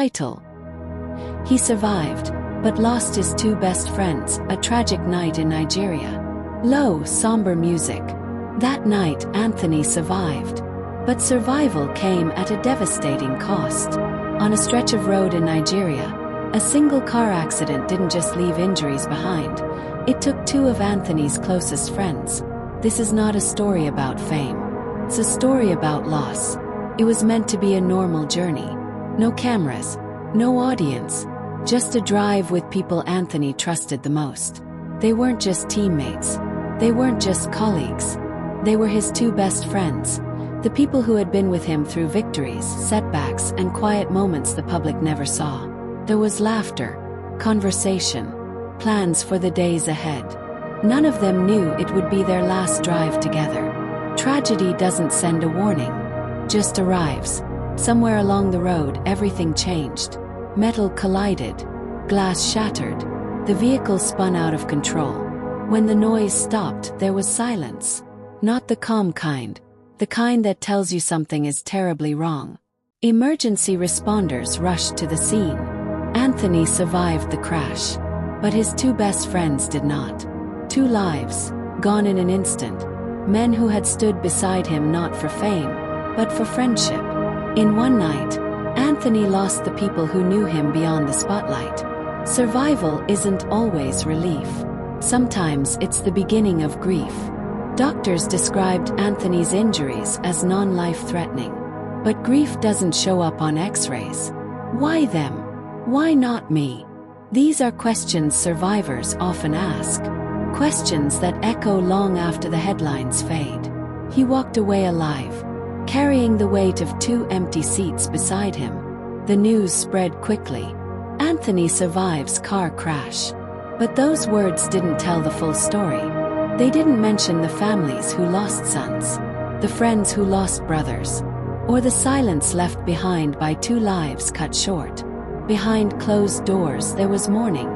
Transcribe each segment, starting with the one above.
Title: He survived, but lost his two best friends, a tragic night in Nigeria. Low, somber music. That night, Anthony survived. But survival came at a devastating cost. On a stretch of road in Nigeria, a single car accident didn't just leave injuries behind. It took two of Anthony's closest friends. This is not a story about fame. It's a story about loss. It was meant to be a normal journey. No cameras, no audience, just a drive with people Anthony trusted the most. They weren't just teammates. They weren't just colleagues. They were his two best friends. The people who had been with him through victories, setbacks, and quiet moments the public never saw. There was laughter, conversation, plans for the days ahead. None of them knew it would be their last drive together. Tragedy doesn't send a warning, just arrives. Somewhere along the road, everything changed. Metal collided, glass shattered, the vehicle spun out of control. When the noise stopped, there was silence. Not the calm kind. The kind that tells you something is terribly wrong. Emergency responders rushed to the scene. Anthony survived the crash, but his two best friends did not. Two lives, gone in an instant. Men who had stood beside him not for fame, but for friendship. In one night, Anthony lost the people who knew him beyond the spotlight. Survival isn't always relief. Sometimes it's the beginning of grief. Doctors described Anthony's injuries as non-life-threatening. But grief doesn't show up on X-rays. Why them? Why not me? These are questions survivors often ask. Questions that echo long after the headlines fade. He walked away alive, carrying the weight of two empty seats beside him. The news spread quickly. Anthony survives car crash. But those words didn't tell the full story. They didn't mention the families who lost sons, the friends who lost brothers, or the silence left behind by two lives cut short. Behind closed doors there was mourning,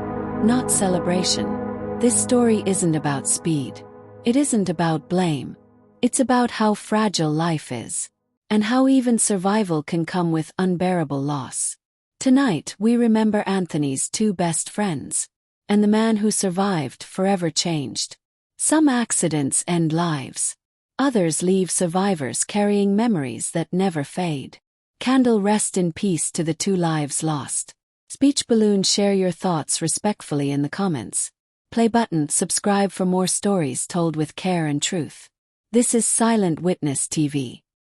not celebration. This story isn't about speed. It isn't about blame. It's about how fragile life is, and how even survival can come with unbearable loss. Tonight we remember Anthony's two best friends, and the man who survived forever changed. Some accidents end lives. Others leave survivors carrying memories that never fade. Candle, rest in peace to the two lives lost. Speech balloon, share your thoughts respectfully in the comments. Play button, subscribe for more stories told with care and truth. This is Silent Witness TV.